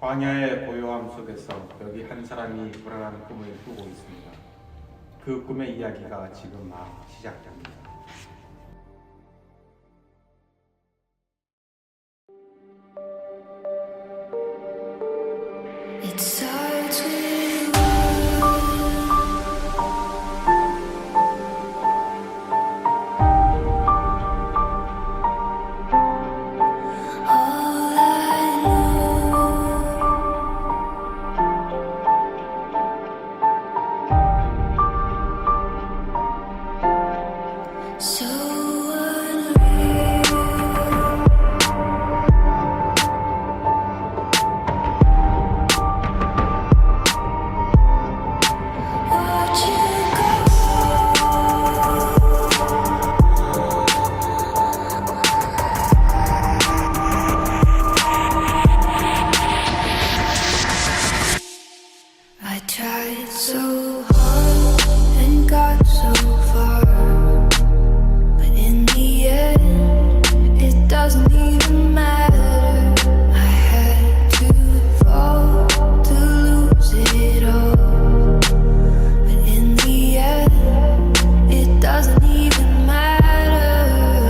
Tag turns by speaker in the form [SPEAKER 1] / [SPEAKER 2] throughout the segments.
[SPEAKER 1] 광야의 고요함 속에서 여기 한 사람이 불안한 꿈을 꾸고 있습니다. 그 꿈의 이야기가 지금 막 시작됩니다.
[SPEAKER 2] It starts with all I know. So unreal. Watch you I tried so hard and got so far, but in the end, it doesn't even matter. I had to fall to lose it all, but in the end, it doesn't even matter.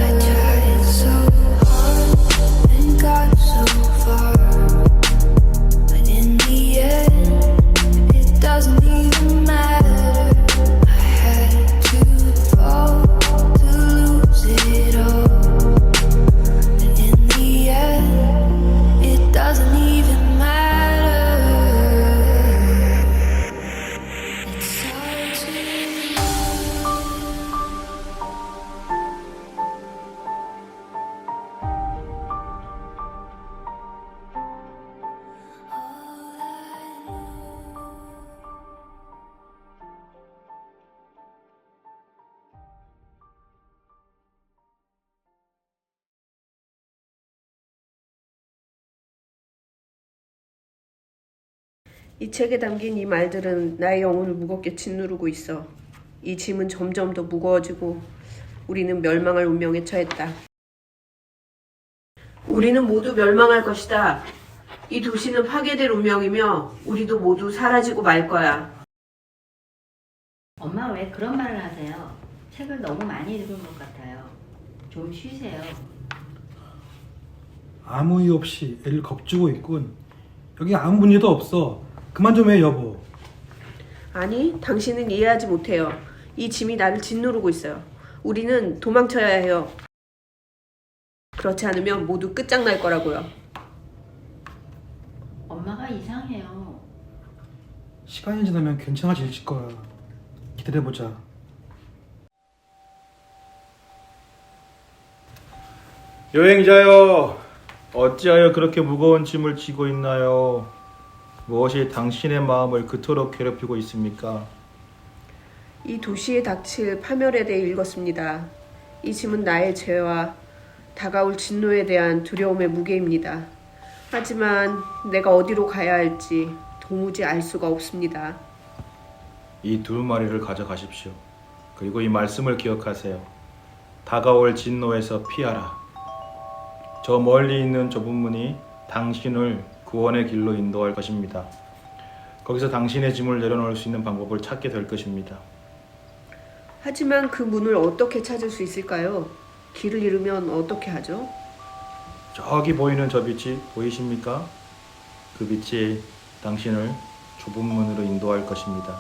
[SPEAKER 2] I tried so hard and got so far, but in the end, it doesn't even matter. I had to fall to lose it all, but in the end, it doesn't even matter. It starts with all I know.
[SPEAKER 3] 이 책에 담긴 이 말들은 나의 영혼을 무겁게 짓누르고 있어. 이 짐은 점점 더 무거워지고 우리는 멸망할 운명에 처했다. 우리는 모두 멸망할 것이다. 이 도시는 파괴될 운명이며 우리도 모두 사라지고 말 거야.
[SPEAKER 4] 엄마 왜 그런 말을 하세요? 책을 너무 많이 읽은 것 같아요. 좀 쉬세요.
[SPEAKER 5] 아무 이유 없이 애를 겁주고 있군. 여기 아무 문제도 없어. 그만 좀 해, 여보.
[SPEAKER 3] 아니, 당신은 이해하지 못해요. 이 짐이 나를 짓누르고 있어요. 우리는 도망쳐야 해요. 그렇지 않으면 모두 끝장날 거라고요.
[SPEAKER 4] 엄마가 이상해요.
[SPEAKER 5] 시간이 지나면 괜찮아질 거야. 기다려보자.
[SPEAKER 6] 여행자여, 어찌하여 그렇게 무거운 짐을 지고 있나요? 무엇이 당신의 마음을 그토록 괴롭히고 있습니까?
[SPEAKER 3] 이 도시에 닥칠 파멸에 대해 읽었습니다. 이 짐은 나의 죄와 다가올 진노에 대한 두려움의 무게입니다. 하지만 내가 어디로 가야 할지 도무지 알 수가 없습니다.
[SPEAKER 6] 이 두 마리를 가져가십시오. 그리고 이 말씀을 기억하세요. 다가올 진노에서 피하라. 저 멀리 있는 좁은 문이 당신을 구원의 길로 인도할 것입니다. 거기서 당신의 짐을 내려놓을 수 있는 방법을 찾게 될 것입니다.
[SPEAKER 3] 하지만 그 문을 어떻게 찾을 수 있을까요? 길을 잃으면 어떻게 하죠?
[SPEAKER 6] 저기 보이는 저 빛이 보이십니까? 그 빛이 당신을 좁은 문으로 인도할 것입니다.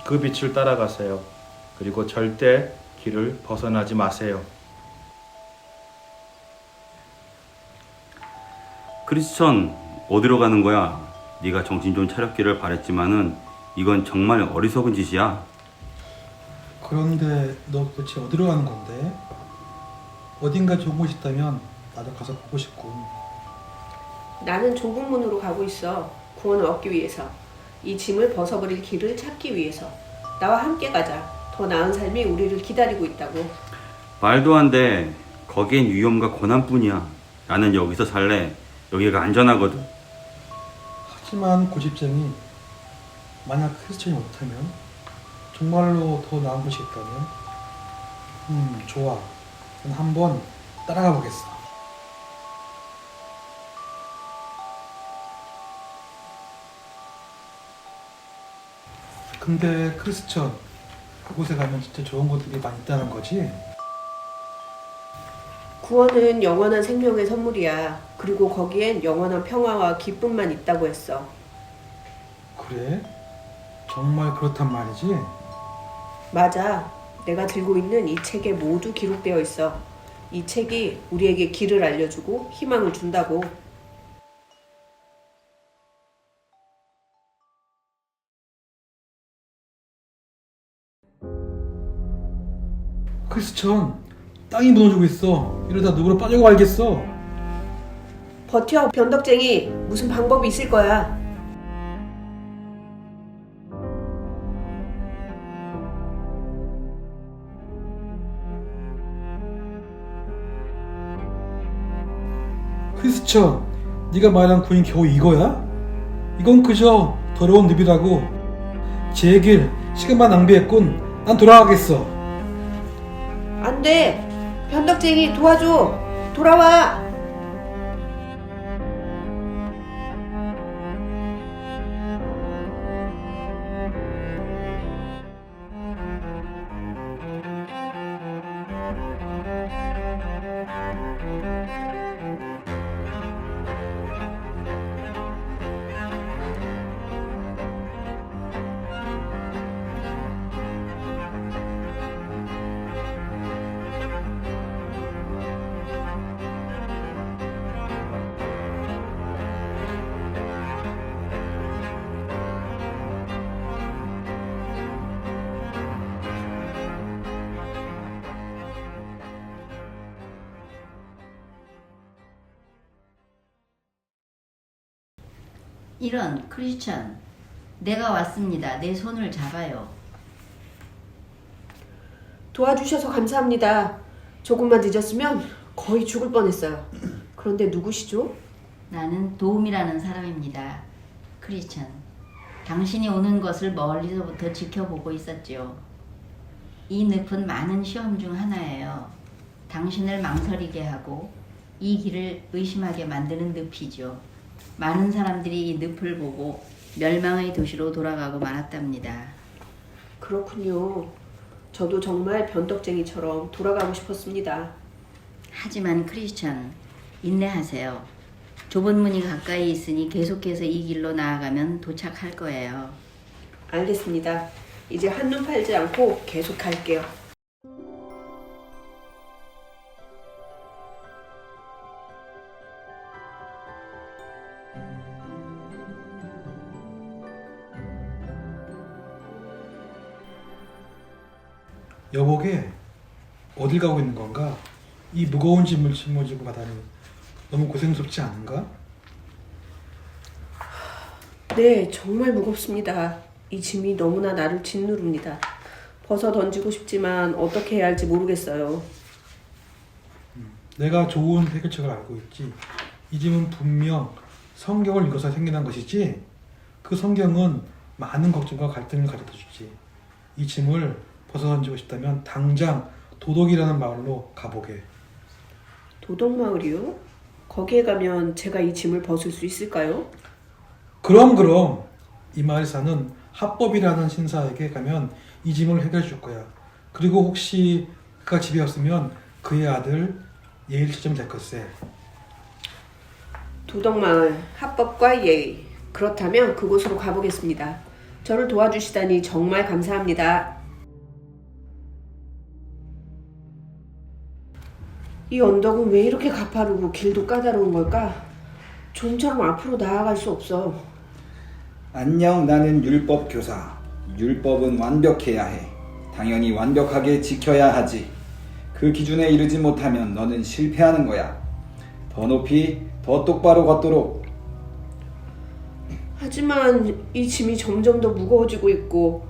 [SPEAKER 6] 그 빛을 따라가세요. 그리고 절대 길을 벗어나지 마세요.
[SPEAKER 7] 크리스천, 어디로 가는 거야? 네가 정신 좀 차렸기를 바랬지만은 이건 정말 어리석은 짓이야.
[SPEAKER 5] 그런데 너 도대체 어디로 가는 건데? 어딘가 좋은 곳 있다면 나도 가서 보고 싶군.
[SPEAKER 3] 나는 좁은 문으로 가고 있어. 구원을 얻기 위해서. 이 짐을 벗어버릴 길을 찾기 위해서. 나와 함께 가자. 더 나은 삶이 우리를 기다리고 있다고.
[SPEAKER 7] 말도 안 돼. 거기엔 위험과 고난뿐이야. 나는 여기서 살래. 여기가 안전하거든.
[SPEAKER 5] 하지만 고집쟁이, 만약 크리스천이 못하면? 정말로 더 나은 곳이 있다면? 좋아. 난 한번 따라가 보겠어. 근데 크리스천, 그곳에 가면 진짜 좋은 것들이 많이 있다는 거지?
[SPEAKER 3] 구원은 영원한 생명의 선물이야. 그리고 거기엔 영원한 평화와 기쁨만 있다고 했어.
[SPEAKER 5] 그래? 정말 그렇단 말이지?
[SPEAKER 3] 맞아. 내가 들고 있는 이 책에 모두 기록되어 있어. 이 책이 우리에게 길을 알려주고 희망을 준다고.
[SPEAKER 5] 크리스천, 땅이 무너지고 있어. 이러다 누구로 빠져가 말겠어.
[SPEAKER 3] 버텨, 변덕쟁이. 무슨 방법이 있을 거야.
[SPEAKER 5] 크리스천, 네가 말한 구인 겨우 이거야? 이건 그저 더러운 늪이라고. 제 길, 시간만 낭비했군. 난 돌아가겠어.
[SPEAKER 3] 안 돼! 변덕쟁이 도와줘! 돌아와!
[SPEAKER 4] 이런 크리스천, 내가 왔습니다. 내 손을 잡아요.
[SPEAKER 3] 도와주셔서 감사합니다. 조금만 늦었으면 거의 죽을 뻔했어요. 그런데 누구시죠?
[SPEAKER 4] 나는 도움이라는 사람입니다. 크리스천, 당신이 오는 것을 멀리서부터 지켜보고 있었죠. 이 늪은 많은 시험 중 하나예요. 당신을 망설이게 하고 이 길을 의심하게 만드는 늪이죠. 많은 사람들이 이 늪을 보고 멸망의 도시로 돌아가고 말았답니다.
[SPEAKER 3] 그렇군요. 저도 정말 변덕쟁이처럼 돌아가고 싶었습니다.
[SPEAKER 4] 하지만 크리스천, 인내하세요. 좁은 문이 가까이 있으니 계속해서 이 길로 나아가면 도착할 거예요.
[SPEAKER 3] 알겠습니다. 이제 한눈 팔지 않고 계속 갈게요.
[SPEAKER 5] 여보게, 어딜 가고 있는 건가? 이 무거운 짐을 짊어지고 가다니 너무 고생스럽지 않은가?
[SPEAKER 3] 네, 정말 무겁습니다. 이 짐이 너무나 나를 짓누릅니다. 벗어 던지고 싶지만 어떻게 해야 할지 모르겠어요.
[SPEAKER 5] 내가 좋은 해결책을 알고 있지. 이 짐은 분명 성경을 읽어서 생겨난 것이지. 그 성경은 많은 걱정과 갈등을 가르쳐주지. 이 짐을 벗어 던지고 싶다면 당장 도덕이라는 마을로 가보게.
[SPEAKER 3] 도덕마을이요? 거기에 가면 제가 이 짐을 벗을 수 있을까요?
[SPEAKER 5] 그럼 이 마을에 사는 합법이라는 신사에게 가면 이 짐을 해결해 줄 거야. 그리고 혹시 그가 집에 없으면 그의 아들 예의를 찾으면 될 걸세.
[SPEAKER 3] 도덕마을, 합법과 예의. 그렇다면 그곳으로 가보겠습니다. 저를 도와주시다니 정말 감사합니다. 이 언덕은 왜 이렇게 가파르고 길도 까다로운 걸까? 좀처럼 앞으로 나아갈 수 없어.
[SPEAKER 8] 안녕, 나는 율법 교사. 율법은 완벽해야 해. 당연히 완벽하게 지켜야 하지. 그 기준에 이르지 못하면 너는 실패하는 거야. 더 높이, 더 똑바로 걷도록.
[SPEAKER 3] 하지만 이 짐이 점점 더 무거워지고 있고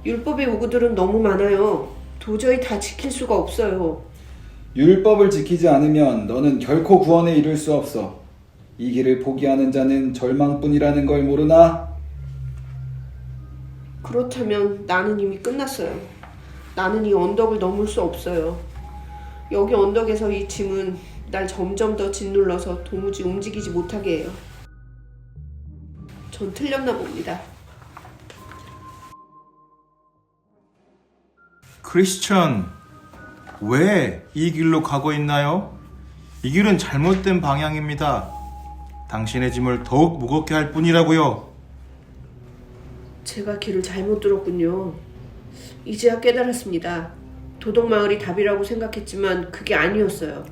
[SPEAKER 3] 율법의 요구들은 너무 많아요. 도저히 다 지킬 수가 없어요.
[SPEAKER 8] 율법을 지키지 않으면 너는 결코 구원에 이를 수 없어. 이 길을 포기하는 자는 절망뿐이라는 걸 모르나?
[SPEAKER 3] 그렇다면 나는 이미 끝났어요. 나는 이 언덕을 넘을 수 없어요. 여기 언덕에서 이 짐은 날 점점 더 짓눌러서 도무지 움직이지 못하게 해요. 전 틀렸나 봅니다.
[SPEAKER 6] 크리스천, 왜 이 길로 가고 있나요? 이 길은 잘못된 방향입니다. 당신의 짐을 더욱 무겁게 할 뿐이라고요.
[SPEAKER 3] 제가 길을 잘못 들었군요. 이제야 깨달았습니다. 도덕마을이 답이라고 생각했지만 그게 아니었어요.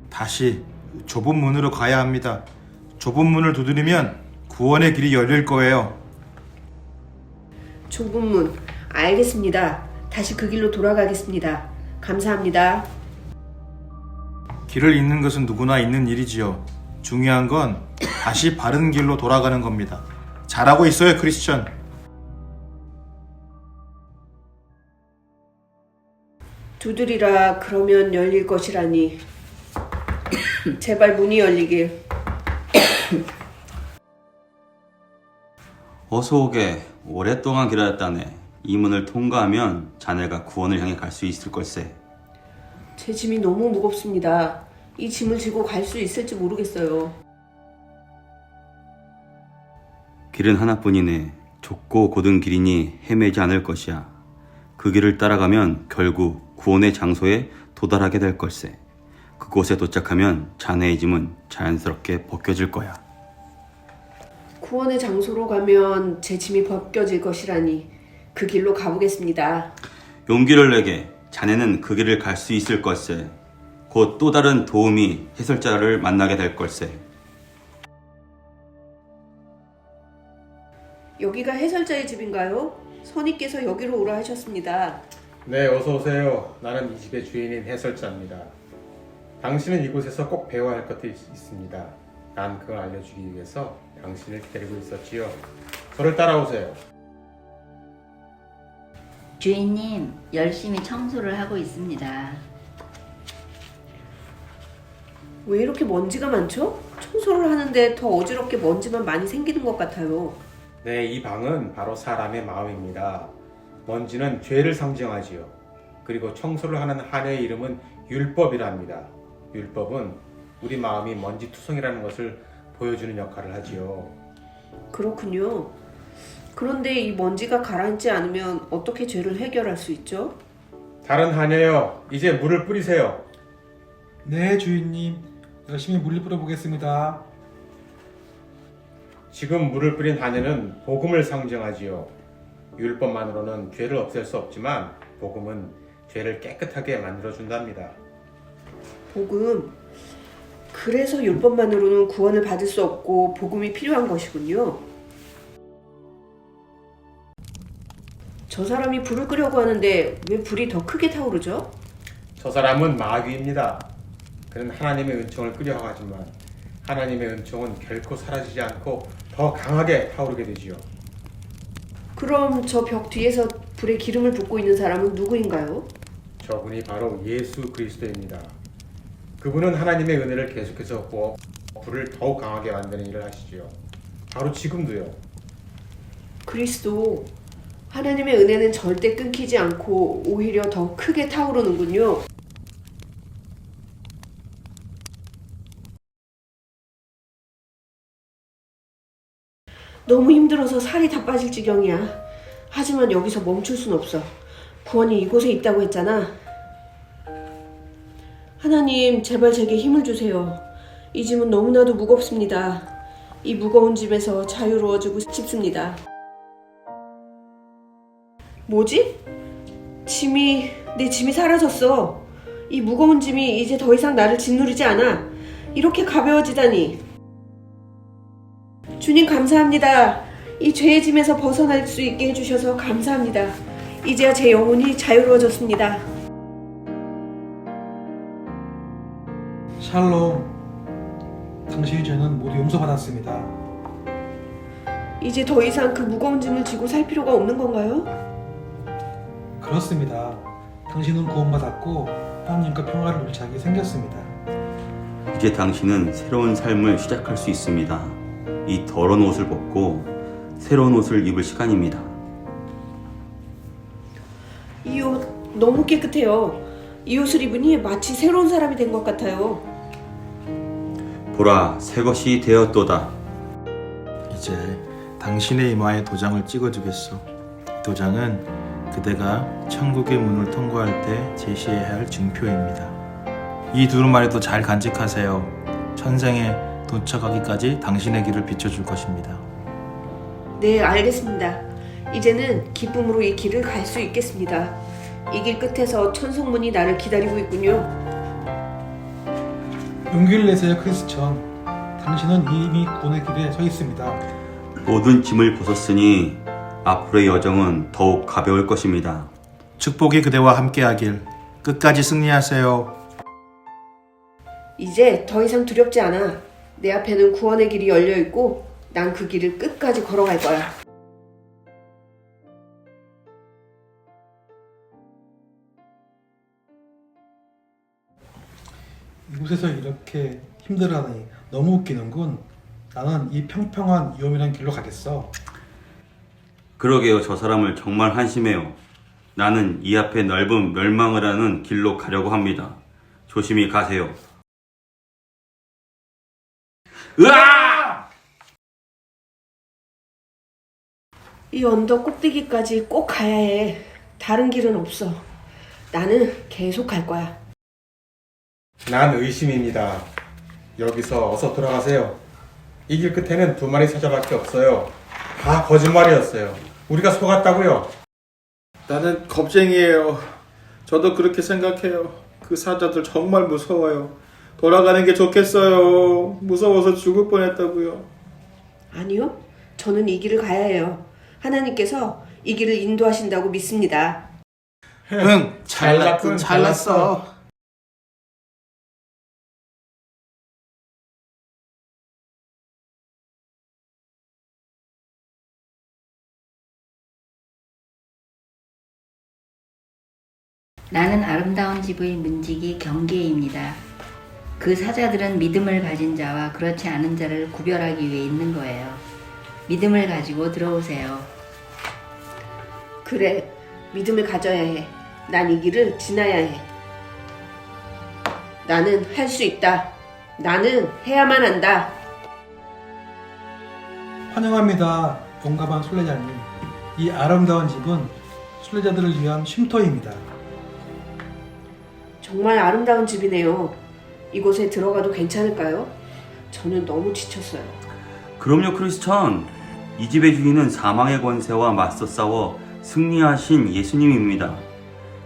[SPEAKER 6] 다시 좁은 문으로 가야 합니다. 좁은 문을 두드리면 구원의 길이 열릴 거예요.
[SPEAKER 3] 좁은 문, 알겠습니다. 다시 그 길로 돌아가겠습니다. 감사합니다.
[SPEAKER 6] 길을 잃는 것은 누구나 있는 일이지요. 중요한 건 다시 바른 길로 돌아가는 겁니다. 잘하고 있어요, 크리스천.
[SPEAKER 3] 두드리라 그러면 열릴 것이라니. 제발 문이 열리길.
[SPEAKER 7] 어서 오게. 오랫동안 기다렸다네. 이 문을 통과하면 자네가 구원을 향해 갈 수 있을 걸세.
[SPEAKER 3] 제 짐이 너무 무겁습니다. 이 짐을 지고 갈 수 있을지 모르겠어요.
[SPEAKER 7] 길은 하나뿐이네. 좁고 곧은 길이니 헤매지 않을 것이야. 그 길을 따라가면 결국 구원의 장소에 도달하게 될 걸세. 그곳에 도착하면 자네의 짐은 자연스럽게 벗겨질 거야.
[SPEAKER 3] 구원의 장소로 가면 제 짐이 벗겨질 것이라니. 그 길로 가보겠습니다.
[SPEAKER 7] 용기를 내게. 자네는 그 길을 갈 수 있을 걸세. 곧 또 다른 도우미 해설자를 만나게 될 걸세.
[SPEAKER 3] 여기가 해설자의 집인가요? 선임께서 여기로 오라 하셨습니다.
[SPEAKER 1] 네, 어서 오세요. 나는 이 집의 주인인 해설자입니다. 당신은 이곳에서 꼭 배워야 할 것이 있습니다. 난 그걸 알려주기 위해서 당신을 기다리고 있었지요. 저를 따라오세요.
[SPEAKER 4] 주인님, 열심히 청소를 하고 있습니다.
[SPEAKER 3] 왜 이렇게 먼지가 많죠? 청소를 하는데 더 어지럽게 먼지만 많이 생기는 것 같아요.
[SPEAKER 1] 네, 이 방은 바로 사람의 마음입니다. 먼지는 죄를 상징하지요. 그리고 청소를 하는 한의 이름은 율법이랍니다. 율법은 우리 마음이 먼지투성이라는 것을 보여주는 역할을 하지요.
[SPEAKER 3] 그렇군요. 그런데 이 먼지가 가라앉지 않으면 어떻게 죄를 해결할 수 있죠?
[SPEAKER 1] 다른 하녀요, 이제 물을 뿌리세요.
[SPEAKER 5] 네, 주인님. 열심히 물을 뿌려보겠습니다.
[SPEAKER 1] 지금 물을 뿌린 하녀는 복음을 상징하지요. 율법만으로는 죄를 없앨 수 없지만 복음은 죄를 깨끗하게 만들어준답니다.
[SPEAKER 3] 복음. 그래서 율법만으로는 구원을 받을 수 없고 복음이 필요한 것이군요. 저 사람이 불을 끄려고 하는데 왜 불이 더 크게 타오르죠?
[SPEAKER 1] 저 사람은 마귀입니다. 그는 하나님의 은총을 끄려하지만 하나님의 은총은 결코 사라지지 않고 더 강하게 타오르게 되지요.
[SPEAKER 3] 그럼 저 벽 뒤에서 불에 기름을 붓고 있는 사람은 누구인가요?
[SPEAKER 1] 저분이 바로 예수 그리스도입니다. 그분은 하나님의 은혜를 계속해서 부어 불을 더욱 강하게 만드는 일을 하시지요. 바로 지금도요.
[SPEAKER 3] 그리스도. 하나님의 은혜는 절대 끊기지 않고 오히려 더 크게 타오르는군요. 너무 힘들어서 살이 다 빠질 지경이야. 하지만 여기서 멈출 순 없어. 구원이 이곳에 있다고 했잖아. 하나님, 제발 제게 힘을 주세요. 이 짐은 너무나도 무겁습니다. 이 무거운 짐에서 자유로워지고 싶습니다. 뭐지? 내 짐이 사라졌어. 이 무거운 짐이 이제 더 이상 나를 짓누르지 않아. 이렇게 가벼워지다니. 주님 감사합니다. 이 죄의 짐에서 벗어날 수 있게 해주셔서 감사합니다. 이제야 제 영혼이 자유로워졌습니다.
[SPEAKER 5] 샬롬. 당신의 죄는 모두 용서받았습니다.
[SPEAKER 3] 이제 더 이상 그 무거운 짐을 지고 살 필요가 없는 건가요?
[SPEAKER 5] 그렇습니다. 당신은 구원받았고 하나님과 평화를 누릴 자격이 생겼습니다.
[SPEAKER 7] 이제 당신은 새로운 삶을 시작할 수 있습니다. 이 더러운 옷을 벗고 새로운 옷을 입을 시간입니다.
[SPEAKER 3] 이 옷 너무 깨끗해요. 이 옷을 입으니 마치 새로운 사람이 된 것 같아요.
[SPEAKER 7] 보라, 새 것이 되었도다.
[SPEAKER 6] 이제 당신의 이마에 도장을 찍어주겠소. 도장은 그대가 천국의 문을 통과할 때 제시해야 할 증표입니다. 이 두루마리도 잘 간직하세요. 천생에 도착하기까지 당신의 길을 비춰줄 것입니다.
[SPEAKER 3] 네, 알겠습니다. 이제는 기쁨으로 이 길을 갈 수 있겠습니다. 이 길 끝에서 천속문이 나를 기다리고 있군요.
[SPEAKER 5] 용기를 내세요, 크리스천. 당신은 이미 구원의 길에 서 있습니다.
[SPEAKER 7] 모든 짐을 벗었으니 앞으로의 여정은 더욱 가벼울 것입니다.
[SPEAKER 6] 축복이 그대와 함께하길. 끝까지 승리하세요.
[SPEAKER 3] 이제 더 이상 두렵지 않아. 내 앞에는 구원의 길이 열려 있고 난 그 길을 끝까지 걸어갈 거야.
[SPEAKER 5] 이곳에서 이렇게 힘들어하니 너무 웃기는군. 나는 이 평평한 위험이란 길로 가겠어.
[SPEAKER 7] 그러게요. 저 사람을 정말 한심해요. 나는 이 앞에 넓은 멸망을 하는 길로 가려고 합니다. 조심히 가세요. 으아!
[SPEAKER 3] 이 언덕 꼭대기까지 꼭 가야 해. 다른 길은 없어. 나는 계속 갈 거야.
[SPEAKER 1] 난 의심입니다. 여기서 어서 돌아가세요. 이 길 끝에는 2마리 사자밖에 없어요. 다 거짓말이었어요. 우리가 속았다고요.
[SPEAKER 6] 나는 겁쟁이에요. 저도 그렇게 생각해요. 그 사자들 정말 무서워요. 돌아가는 게 좋겠어요. 무서워서 죽을 뻔했다고요.
[SPEAKER 3] 아니요. 저는 이 길을 가야 해요. 하나님께서 이 길을 인도하신다고 믿습니다.
[SPEAKER 6] 응, 잘났어.
[SPEAKER 4] 나는 아름다운 집의 문지기 경계입니다. 그 사자들은 믿음을 가진 자와 그렇지 않은 자를 구별하기 위해 있는 거예요. 믿음을 가지고 들어오세요.
[SPEAKER 3] 그래, 믿음을 가져야 해. 난 이 길을 지나야 해. 나는 할 수 있다. 나는 해야만 한다.
[SPEAKER 5] 환영합니다, 용감한 순례자님. 이 아름다운 집은 순례자들을 위한 쉼터입니다.
[SPEAKER 3] 정말 아름다운 집이네요. 이곳에 들어가도 괜찮을까요? 저는 너무 지쳤어요.
[SPEAKER 7] 그럼요, 크리스천. 이 집의 주인은 사망의 권세와 맞서 싸워 승리하신 예수님입니다.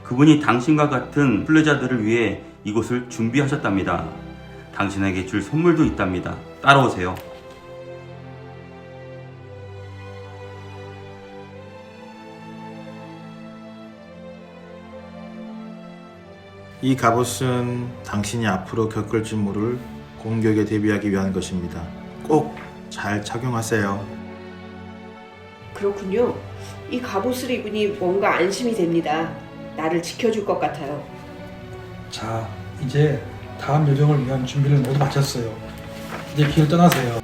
[SPEAKER 7] 그분이 당신과 같은 순례자들을 위해 이곳을 준비하셨답니다. 당신에게 줄 선물도 있답니다. 따라오세요.
[SPEAKER 6] 이 갑옷은 당신이 앞으로 겪을 줄 모를 공격에 대비하기 위한 것입니다. 꼭 잘 착용하세요.
[SPEAKER 3] 그렇군요. 이 갑옷을 입으니 뭔가 안심이 됩니다. 나를 지켜줄 것 같아요.
[SPEAKER 5] 자, 이제 다음 여정을 위한 준비를 모두 마쳤어요. 이제 길을 떠나세요.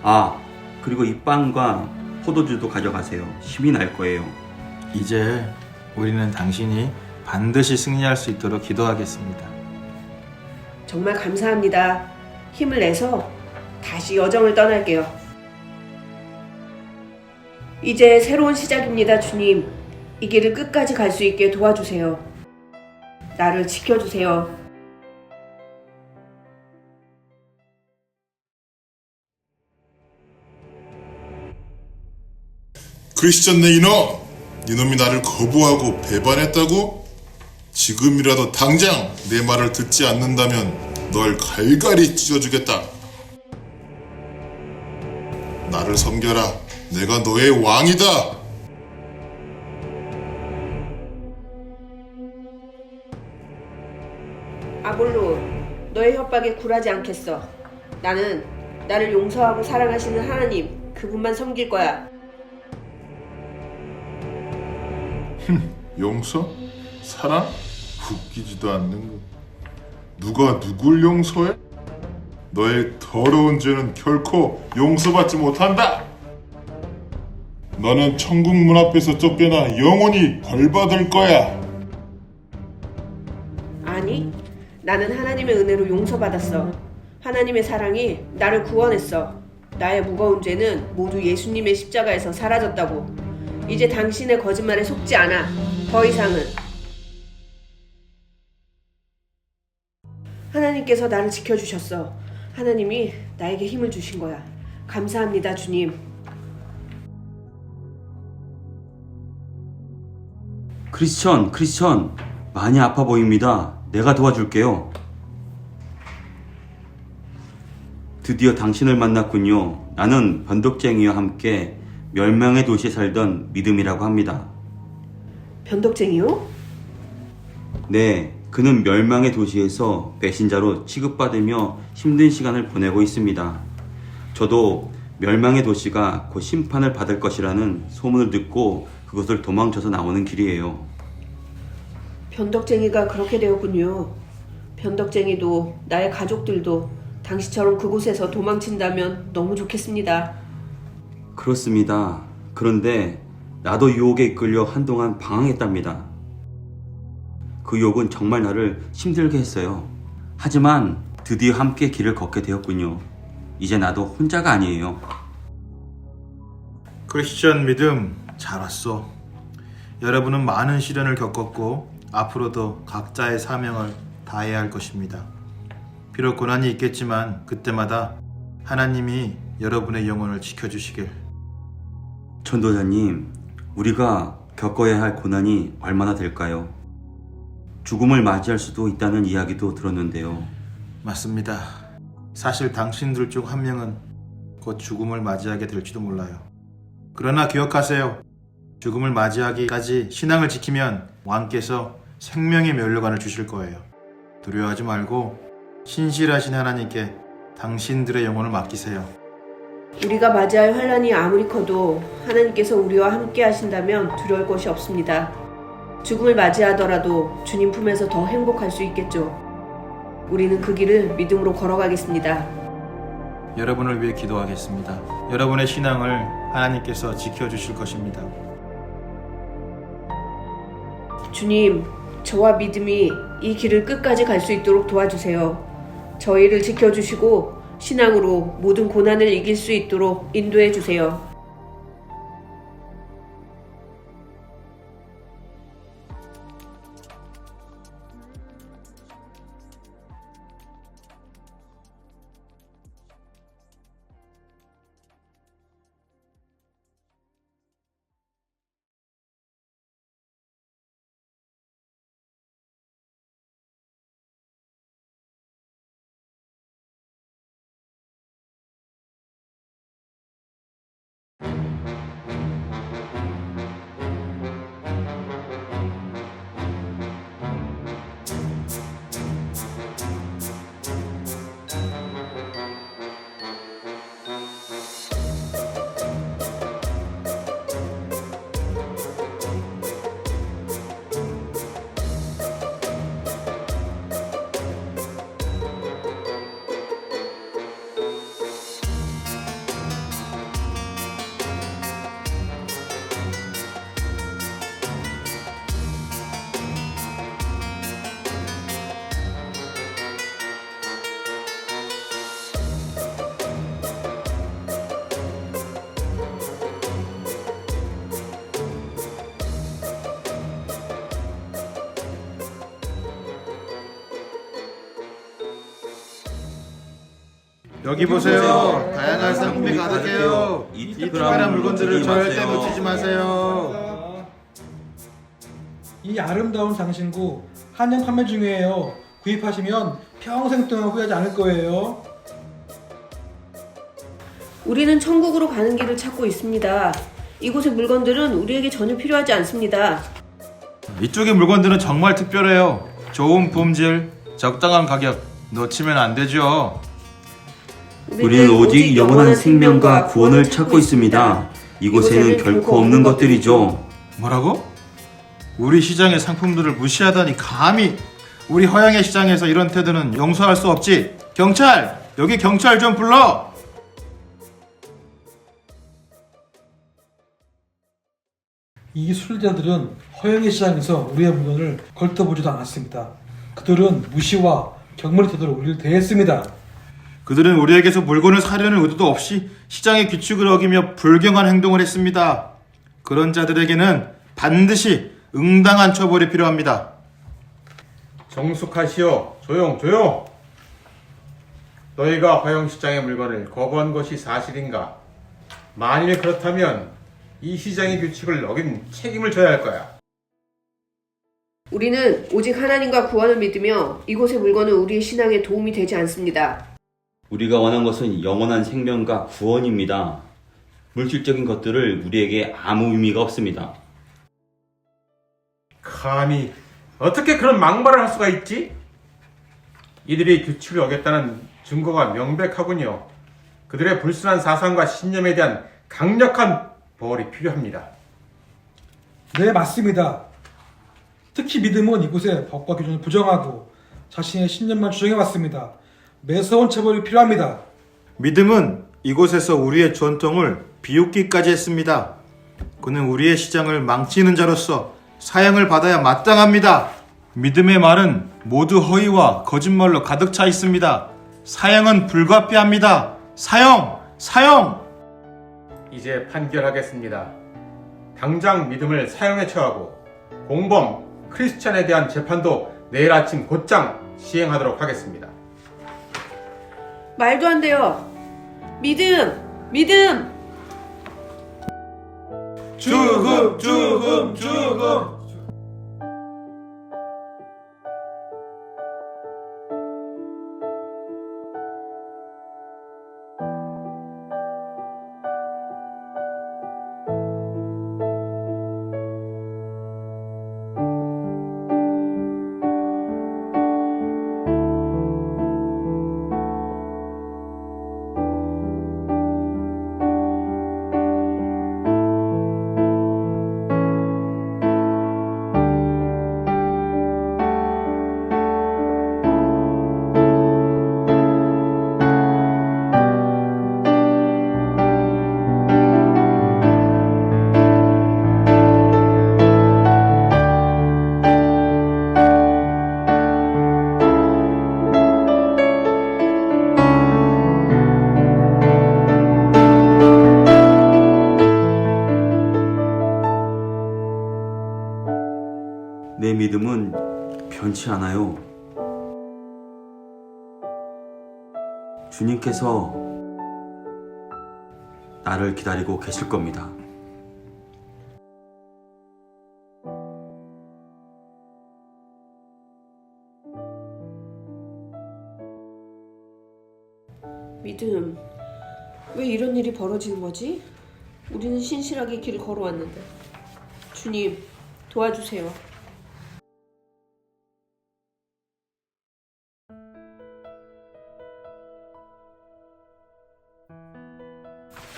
[SPEAKER 7] 아, 그리고 이 빵과 포도주도 가져가세요. 힘이 날 거예요.
[SPEAKER 6] 이제 우리는 당신이 반드시 승리할 수 있도록 기도하겠습니다.
[SPEAKER 3] 정말 감사합니다. 힘을 내서 다시 여정을 떠날게요. 이제 새로운 시작입니다, 주님. 이 길을 끝까지 갈 수 있게 도와주세요. 나를 지켜주세요.
[SPEAKER 9] 크리스천 내 이놈! 이놈이 나를 거부하고 배반했다고? 지금이라도 당장 내 말을 듣지 않는다면 널 갈갈이 찢어주겠다. 나를 섬겨라. 내가 너의 왕이다.
[SPEAKER 3] 아볼론, 너의 협박에 굴하지 않겠어. 나는 나를 용서하고 사랑하시는 하나님, 그분만 섬길 거야.
[SPEAKER 9] 용서? 사랑? 웃기지도 않는 거. 누가 누굴 용서해? 너의 더러운 죄는 결코 용서받지 못한다. 너는 천국 문 앞에서 쫓겨나 영원히 벌받을 거야.
[SPEAKER 3] 아니, 나는 하나님의 은혜로 용서받았어. 하나님의 사랑이 나를 구원했어. 나의 무거운 죄는 모두 예수님의 십자가에서 사라졌다고. 이제 당신의 거짓말에 속지 않아. 더 이상은. 하나님께서 나를 지켜주셨어. 하나님이 나에게 힘을 주신 거야. 감사합니다, 주님.
[SPEAKER 7] 크리스천, 많이 아파 보입니다. 내가 도와줄게요. 드디어 당신을 만났군요. 나는 변덕쟁이와 함께 멸망의 도시에 살던 믿음이라고 합니다.
[SPEAKER 3] 변덕쟁이요?
[SPEAKER 7] 네, 그는 멸망의 도시에서 배신자로 취급받으며 힘든 시간을 보내고 있습니다. 저도 멸망의 도시가 곧 심판을 받을 것이라는 소문을 듣고 그것을 도망쳐서 나오는 길이에요.
[SPEAKER 3] 변덕쟁이가 그렇게 되었군요. 변덕쟁이도 나의 가족들도 당신처럼 그곳에서 도망친다면 너무 좋겠습니다.
[SPEAKER 7] 그렇습니다. 그런데 나도 유혹에 이끌려 한동안 방황했답니다. 그 유혹은 정말 나를 힘들게 했어요. 하지만 드디어 함께 길을 걷게 되었군요. 이제 나도 혼자가 아니에요.
[SPEAKER 6] 크리스천 믿음 잘 왔어. 여러분은 많은 시련을 겪었고 앞으로도 각자의 사명을 다해야 할 것입니다. 비록 고난이 있겠지만 그때마다 하나님이 여러분의 영혼을 지켜주시길.
[SPEAKER 7] 전도자님, 우리가 겪어야 할 고난이 얼마나 될까요? 죽음을 맞이할 수도 있다는 이야기도 들었는데요.
[SPEAKER 6] 맞습니다. 사실 당신들 중 한 명은 곧 죽음을 맞이하게 될지도 몰라요. 그러나 기억하세요. 죽음을 맞이하기까지 신앙을 지키면 왕께서 생명의 면류관을 주실 거예요. 두려워하지 말고 신실하신 하나님께 당신들의 영혼을 맡기세요.
[SPEAKER 3] 우리가 맞이할 환란이 아무리 커도 하나님께서 우리와 함께 하신다면 두려울 것이 없습니다. 죽음을 맞이하더라도 주님 품에서 더 행복할 수 있겠죠. 우리는 그 길을 믿음으로 걸어가겠습니다.
[SPEAKER 6] 여러분을 위해 기도하겠습니다. 여러분의 신앙을 하나님께서 지켜주실 것입니다.
[SPEAKER 3] 주님, 저와 믿음이 이 길을 끝까지 갈 수 있도록 도와주세요. 저희를 지켜주시고 신앙으로 모든 고난을 이길 수 있도록 인도해 주세요.
[SPEAKER 6] 여기 보세요. 다양한 상품이 가득해요. 이 특별한 물건들을 절대 놓치지 마세요.
[SPEAKER 5] 이 아름다운 장신구 한정 판매 중이에요. 구입하시면 평생 동안 후회하지 않을 거예요.
[SPEAKER 3] 우리는 천국으로 가는 길을 찾고 있습니다. 이곳의 물건들은 우리에게 전혀 필요하지 않습니다.
[SPEAKER 6] 이쪽의 물건들은 정말 특별해요. 좋은 품질, 적당한 가격, 놓치면 안 되죠.
[SPEAKER 7] 우리는 오직 영원한 생명과 구원을 찾고 있습니다. 이곳에는 결코 없는 것들이죠.
[SPEAKER 6] 뭐라고? 우리 시장의 상품들을 무시하다니 감히. 우리 허양의 시장에서 이런 태도는 용서할 수 없지. 경찰! 여기 경찰 좀 불러!
[SPEAKER 5] 이 술자들은 허영의 시장에서 우리의 물건을 걸터보지도 않았습니다. 그들은 무시와 경멸의 태도로 우리를 대했습니다.
[SPEAKER 6] 그들은 우리에게서 물건을 사려는 의도도 없이 시장의 규칙을 어기며 불경한 행동을 했습니다. 그런 자들에게는 반드시 응당한 처벌이 필요합니다.
[SPEAKER 1] 정숙하시오. 조용, 조용. 너희가 화영시장의 물건을 거부한 것이 사실인가? 만일 그렇다면 이 시장의 규칙을 어긴 책임을 져야 할 거야.
[SPEAKER 3] 우리는 오직 하나님과 구원을 믿으며 이곳의 물건은 우리의 신앙에 도움이 되지 않습니다.
[SPEAKER 7] 우리가 원한 것은 영원한 생명과 구원입니다. 물질적인 것들을 우리에게 아무 의미가 없습니다.
[SPEAKER 1] 감히 어떻게 그런 막말을 할 수가 있지? 이들이 규칙을 어겼다는 증거가 명백하군요. 그들의 불순한 사상과 신념에 대한 강력한 벌이 필요합니다.
[SPEAKER 5] 네, 맞습니다. 특히 믿음은 이곳의 법과 기준을 부정하고 자신의 신념만 주장해왔습니다. 매서운 처벌이 필요합니다.
[SPEAKER 6] 믿음은 이곳에서 우리의 전통을 비웃기까지 했습니다. 그는 우리의 시장을 망치는 자로서 사형을 받아야 마땅합니다. 믿음의 말은 모두 허위와 거짓말로 가득 차 있습니다. 사형은 불가피합니다. 사형! 사형!
[SPEAKER 1] 이제 판결하겠습니다. 당장 믿음을 사형에 처하고 공범 크리스찬에 대한 재판도 내일 아침 곧장 시행하도록 하겠습니다.
[SPEAKER 3] 말도 안 돼요. 믿음!
[SPEAKER 6] 죽음! 죽음! 죽음!
[SPEAKER 7] 내 믿음은 변치 않아요. 주님께서 나를 기다리고 계실 겁니다.
[SPEAKER 3] 믿음, 왜 이런 일이 벌어지는 거지? 우리는 신실하게 길을 걸어왔는데. 주님, 도와주세요.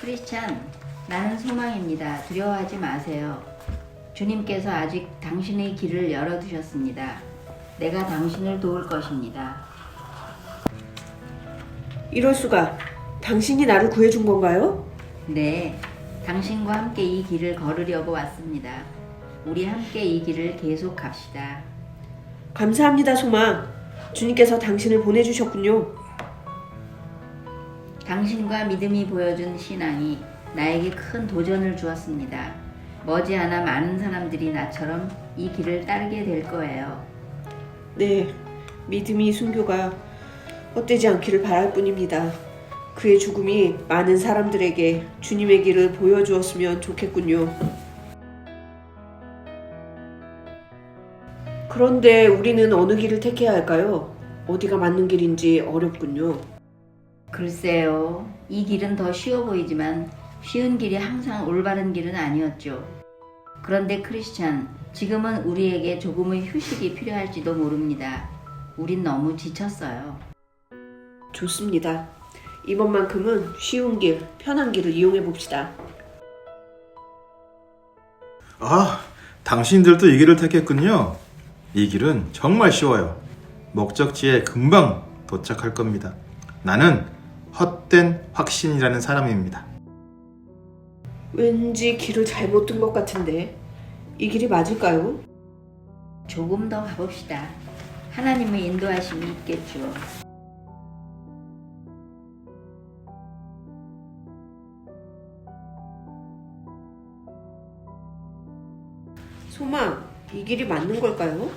[SPEAKER 4] 크리스찬, 나는 소망입니다. 두려워하지 마세요. 주님께서 아직 당신의 길을 열어두셨습니다. 내가 당신을 도울 것입니다.
[SPEAKER 3] 이럴 수가. 당신이 나를 구해준 건가요?
[SPEAKER 4] 네, 당신과 함께 이 길을 걸으려고 왔습니다. 우리 함께 이 길을 계속 갑시다.
[SPEAKER 3] 감사합니다, 소망. 주님께서 당신을 보내주셨군요.
[SPEAKER 4] 당신과 믿음이 보여준 신앙이 나에게 큰 도전을 주었습니다. 머지않아 많은 사람들이 나처럼 이 길을 따르게 될 거예요.
[SPEAKER 3] 네, 믿음이 순교가 헛되지 않기를 바랄 뿐입니다. 그의 죽음이 많은 사람들에게 주님의 길을 보여주었으면 좋겠군요. 그런데 우리는 어느 길을 택해야 할까요? 어디가 맞는 길인지 어렵군요.
[SPEAKER 4] 글쎄요, 이 길은 더 쉬워 보이지만 쉬운 길이 항상 올바른 길은 아니었죠. 그런데 크리스찬, 지금은 우리에게 조금의 휴식이 필요할지도 모릅니다. 우린 너무 지쳤어요.
[SPEAKER 3] 좋습니다. 이번만큼은 쉬운 길, 편한 길을 이용해 봅시다.
[SPEAKER 6] 아, 당신들도 이 길을 택했군요. 이 길은 정말 쉬워요. 목적지에 금방 도착할 겁니다. 나는 헛된 확신이라는 사람입니다.
[SPEAKER 3] 왠지 길을 잘못 든 것 같은데 이 길이 맞을까요?
[SPEAKER 4] 조금 더 가봅시다. 하나님의 인도하심이 있겠죠.
[SPEAKER 3] 소망, 이 길이 맞는 걸까요?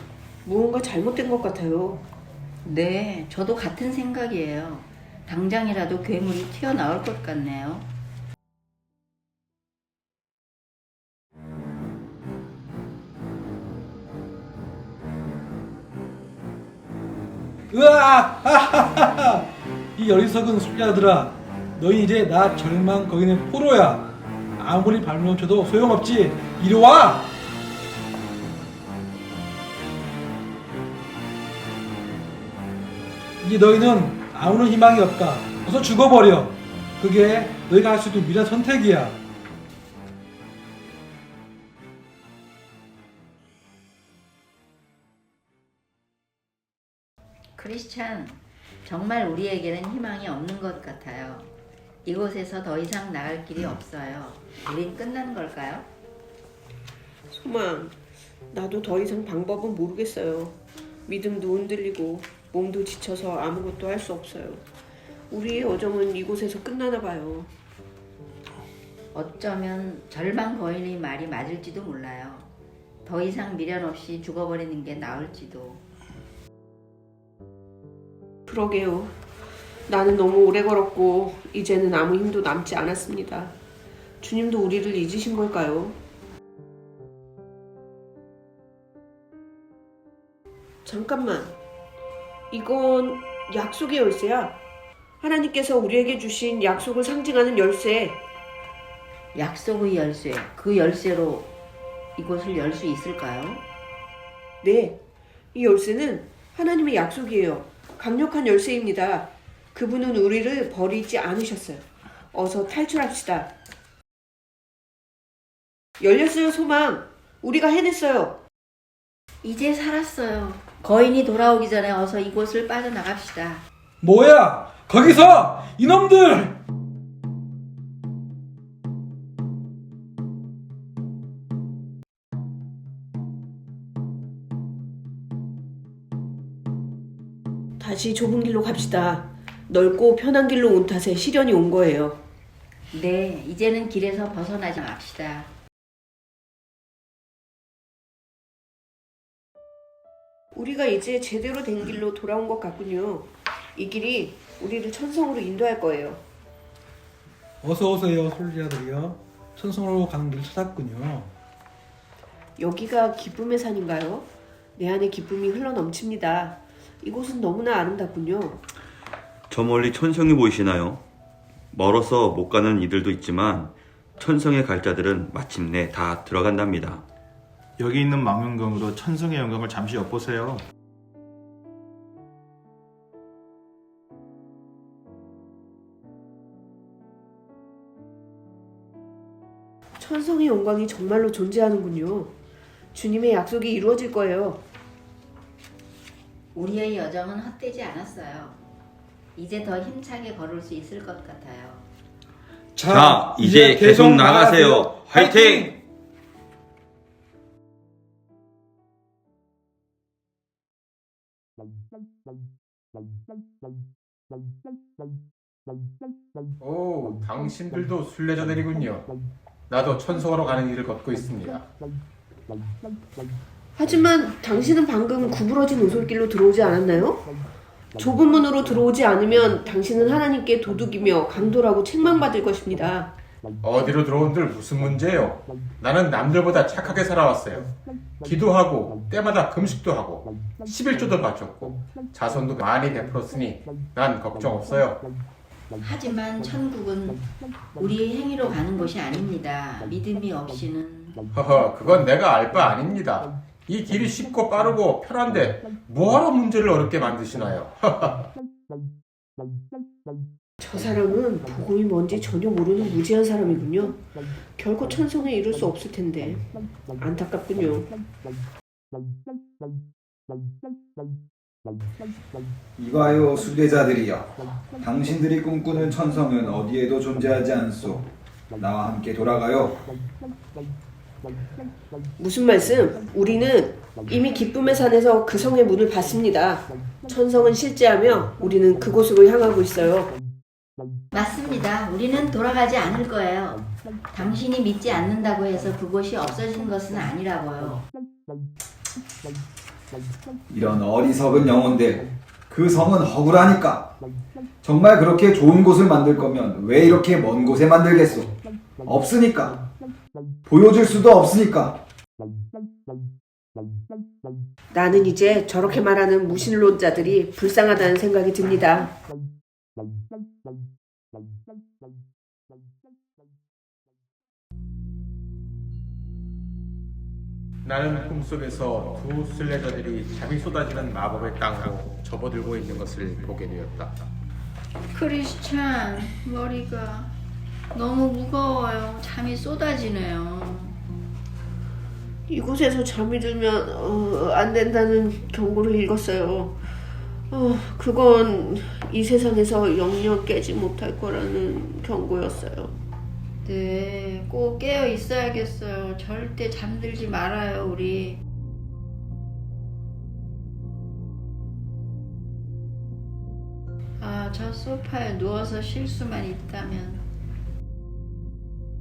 [SPEAKER 3] 무언가 잘못된 것 같아요.
[SPEAKER 4] 네, 저도 같은 생각이에요. 당장이라도 괴물이 튀어나올 것 같네요.
[SPEAKER 5] 으아! 이 어리석은 순례자들아, 너희 이제 나 절망 거기는 포로야. 아무리 발로 쳐도 소용없지. 이리 와! 이제 너희는 아무런 희망이 없다. 어서 죽어버려. 그게 너희가 할 수 있는 유일한 선택이야.
[SPEAKER 4] 크리스찬, 정말 우리에게는 희망이 없는 것 같아요. 이곳에서 더 이상 나갈 길이 없어요. 우린 끝난 걸까요?
[SPEAKER 3] 소망, 나도 더 이상 방법은 모르겠어요. 믿음도 흔들리고 몸도 지쳐서 아무것도 할 수 없어요. 우리의 여정은 이곳에서 끝나나 봐요.
[SPEAKER 4] 어쩌면 절망 거인의 말이 맞을지도 몰라요. 더 이상 미련 없이 죽어버리는 게 나을지도.
[SPEAKER 3] 그러게요. 나는 너무 오래 걸었고 이제는 아무 힘도 남지 않았습니다. 주님도 우리를 잊으신 걸까요? 잠깐만. 이건 약속의 열쇠야. 하나님께서 우리에게 주신 약속을 상징하는 열쇠.
[SPEAKER 4] 약속의 열쇠, 그 열쇠로 이곳을 열 수 있을까요?
[SPEAKER 3] 네. 이 열쇠는 하나님의 약속이에요. 강력한 열쇠입니다. 그분은 우리를 버리지 않으셨어요. 어서 탈출합시다. 열렸어요, 소망. 우리가 해냈어요.
[SPEAKER 4] 이제 살았어요. 거인이 돌아오기 전에 어서 이곳을 빠져나갑시다.
[SPEAKER 5] 뭐야? 거기서! 이놈들!
[SPEAKER 3] 다시 좁은 길로 갑시다. 넓고 편한 길로 온 탓에 시련이 온 거예요.
[SPEAKER 4] 네, 이제는 길에서 벗어나지 맙시다.
[SPEAKER 3] 우리가 이제 제대로 된 길로 돌아온 것 같군요. 이 길이 우리를 천성으로 인도할 거예요.
[SPEAKER 5] 어서 오세요, 순례자들이여. 천성으로 가는 길 찾았군요.
[SPEAKER 3] 여기가 기쁨의 산인가요? 내 안에 기쁨이 흘러넘칩니다. 이곳은 너무나 아름답군요.
[SPEAKER 7] 저 멀리 천성이 보이시나요? 멀어서 못 가는 이들도 있지만 천성에 갈 자들은 마침내 다 들어간답니다.
[SPEAKER 6] 여기 있는 망원경으로 천성의 영광을 잠시 엿보세요.
[SPEAKER 3] 천성의 영광이 정말로 존재하는군요. 주님의 약속이 이루어질 거예요.
[SPEAKER 4] 우리의 여정은 헛되지 않았어요. 이제 더 힘차게 걸을 수 있을 것 같아요.
[SPEAKER 7] 자, 이제 계속 나가세요. 화이팅!
[SPEAKER 1] 오, 당신들도 순례자들이군요. 나도 천성으로 가는 길을 걷고 있습니다.
[SPEAKER 3] 하지만 당신은 방금 구부러진 오솔길로 들어오지 않았나요? 좁은 문으로 들어오지 않으면 당신은 하나님께 도둑이며 강도라고 책망받을 것입니다.
[SPEAKER 1] 어디로 들어온들 무슨 문제예요? 나는 남들보다 착하게 살아왔어요. 기도하고 때마다 금식도 하고 11조도 바쳤고 자손도 많이 베풀었으니 난 걱정 없어요.
[SPEAKER 4] 하지만 천국은 우리의 행위로 가는 곳이 아닙니다. 믿음이 없이는.
[SPEAKER 1] 허허, 그건 내가 알 바 아닙니다. 이 길이 쉽고 빠르고 편한데 뭐하러 문제를 어렵게 만드시나요?
[SPEAKER 3] 저 사람은 복음이 뭔지 전혀 모르는 무지한 사람이군요. 결코 천성에 이를 수 없을 텐데 안타깝군요.
[SPEAKER 8] 이봐요, 순례자들이여. 당신들이 꿈꾸는 천성은 어디에도 존재하지 않소. 나와 함께 돌아가요.
[SPEAKER 3] 무슨 말씀? 우리는 이미 기쁨의 산에서 그 성의 문을 봤습니다. 천성은 실제하며 우리는 그곳으로 향하고 있어요.
[SPEAKER 4] 맞습니다. 우리는 돌아가지 않을 거예요. 당신이 믿지 않는다고 해서 그곳이 없어진 것은 아니라고요.
[SPEAKER 8] 이런 어리석은 영혼들. 그 성은 허구라니까. 정말 그렇게 좋은 곳을 만들 거면 왜 이렇게 먼 곳에 만들겠소? 없으니까. 보여줄 수도 없으니까.
[SPEAKER 3] 나는 이제 저렇게 말하는 무신론자들이 불쌍하다는 생각이 듭니다.
[SPEAKER 1] 나는 꿈속에서 두 순례자들이 잠이 쏟아지는 마법의 땅으로 접어들고 있는 것을 보게 되었다.
[SPEAKER 4] 크리스찬, 머리가 너무 무거워요. 잠이 쏟아지네요.
[SPEAKER 3] 이곳에서 잠이 들면 안 된다는 경고를 읽었어요. 그건 이 세상에서 영영 깨지 못할 거라는 경고였어요.
[SPEAKER 4] 네, 꼭 깨어 있어야겠어요. 절대 잠들지 말아요, 우리. 저 소파에 누워서 쉴 수만 있다면,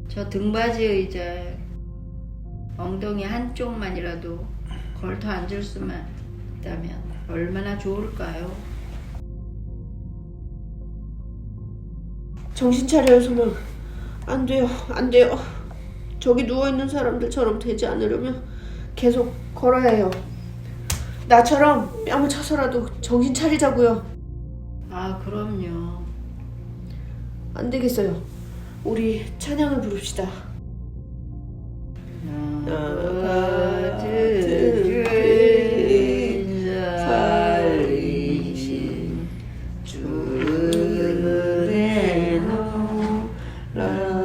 [SPEAKER 4] 저 등받이 의자에 엉덩이 한쪽만이라도 걸터 앉을 수만 있다면 얼마나 좋을까요?
[SPEAKER 3] 정신 차려요, 소망. 안 돼요, 안 돼요. 저기 누워있는 사람들처럼 되지 않으려면 계속 걸어야 해요. 나처럼 뺨을 쳐서라도 정신 차리자고요.
[SPEAKER 4] 그럼요.
[SPEAKER 3] 안 되겠어요. 우리 찬양을 부릅시다. 살리신 주의 나와.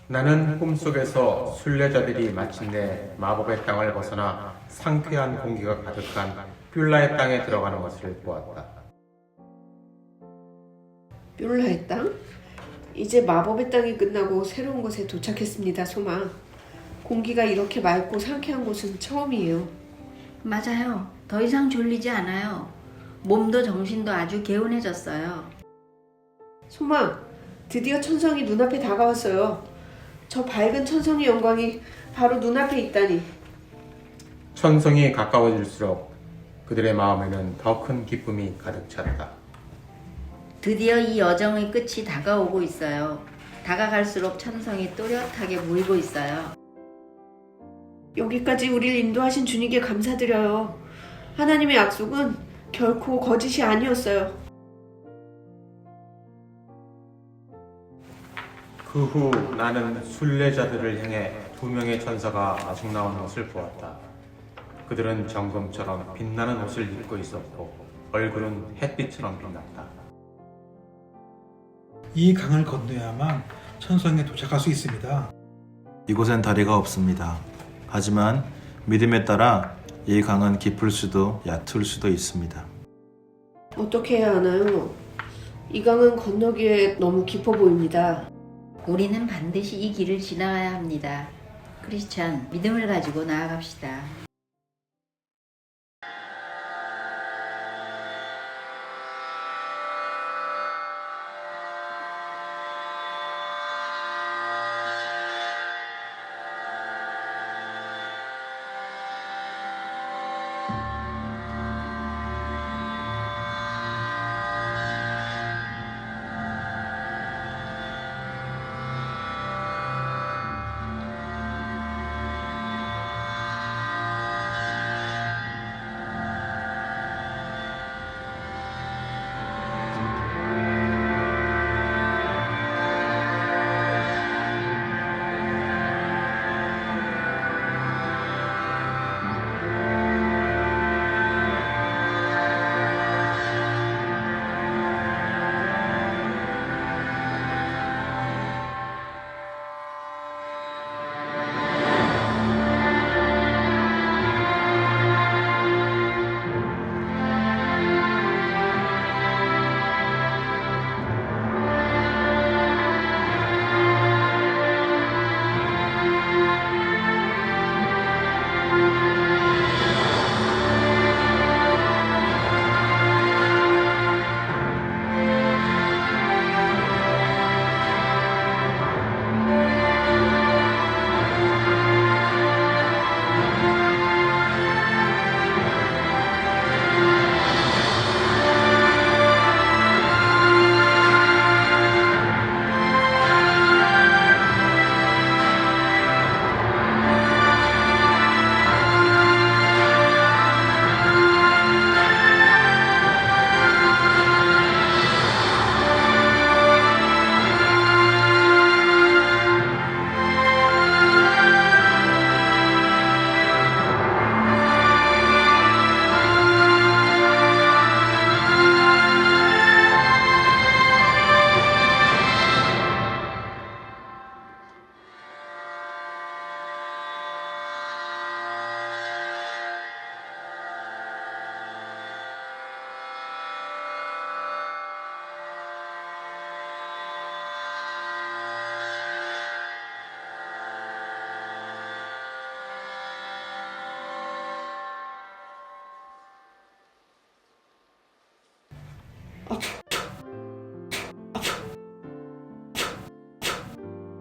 [SPEAKER 1] 나는 꿈속에서 순례자들이 마침내 마법의 땅을 벗어나 상쾌한 공기가 가득한 뷸라의 땅에 들어가는 것을 보았다.
[SPEAKER 3] 뷸라의 땅? 이제 마법의 땅이 끝나고 새로운 곳에 도착했습니다, 소망. 공기가 이렇게 맑고 상쾌한 곳은 처음이에요.
[SPEAKER 4] 맞아요. 더 이상 졸리지 않아요. 몸도 정신도 아주 개운해졌어요.
[SPEAKER 3] 소망, 드디어 천성이 눈앞에 다가왔어요. 저 밝은 천성의 영광이 바로 눈앞에 있다니.
[SPEAKER 1] 천성이 가까워질수록 그들의 마음에는 더 큰 기쁨이 가득 찼다.
[SPEAKER 4] 드디어 이 여정의 끝이 다가오고 있어요. 다가갈수록 천성이 또렷하게 보이고 있어요.
[SPEAKER 3] 여기까지 우리를 인도하신 주님께 감사드려요. 하나님의 약속은 결코 거짓이 아니었어요.
[SPEAKER 1] 그 후 나는 순례자들을 향해 두 명의 천사가 마중 나오는 것을 보았다. 그들은 정금처럼 빛나는 옷을 입고 있었고 얼굴은 햇빛처럼 빛났다.
[SPEAKER 5] 이 강을 건너야만 천성에 도착할 수 있습니다.
[SPEAKER 6] 이곳엔 다리가 없습니다. 하지만 믿음에 따라 이 강은 깊을 수도 얕을 수도 있습니다.
[SPEAKER 3] 어떻게 해야 하나요? 이 강은 건너기에 너무 깊어 보입니다.
[SPEAKER 4] 우리는 반드시 이 길을 지나가야 합니다. 크리스찬, 믿음을 가지고 나아갑시다.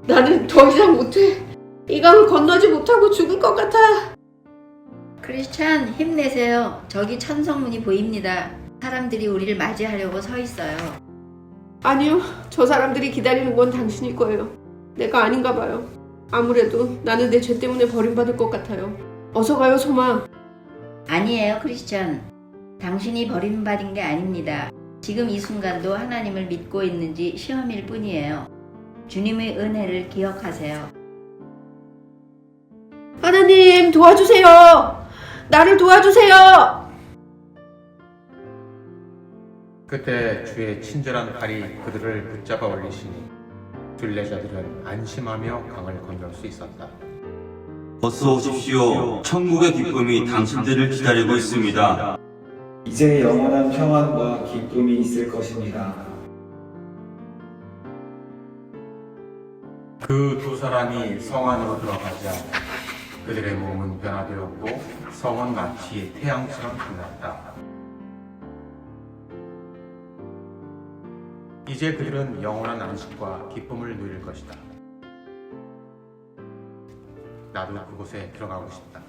[SPEAKER 3] 나는 더 이상 못해. 이 강을 건너지 못하고 죽을 것 같아.
[SPEAKER 4] 크리스찬, 힘내세요. 저기 천성문이 보입니다. 사람들이 우리를 맞이하려고 서 있어요.
[SPEAKER 3] 아니요, 저 사람들이 기다리는 건 당신일 거예요. 내가 아닌가 봐요. 아무래도 나는 내 죄 때문에 버림받을 것 같아요. 어서 가요, 소마.
[SPEAKER 4] 아니에요, 크리스찬. 당신이 버림받은 게 아닙니다. 지금 이 순간도 하나님을 믿고 있는지 시험일 뿐이에요. 주님의 은혜를 기억하세요.
[SPEAKER 3] 하나님, 도와주세요. 나를 도와주세요.
[SPEAKER 1] 그때 주의 친절한 팔이 그들을 붙잡아 올리시니 순례자들은 안심하며 강을 건널 수 있었다.
[SPEAKER 7] 어서 오십시오. 천국의 기쁨이 당신들을 기다리고 있습니다.
[SPEAKER 8] 이제 영원한 평안과 기쁨이 있을 것입니다.
[SPEAKER 1] 그 두 사람이 성 안으로 들어가자 그들의 몸은 변화되었고 성은 마치 태양처럼 빛났다. 이제 그들은 영원한 안식과 기쁨을 누릴 것이다. 나도 그곳에 들어가고 싶다.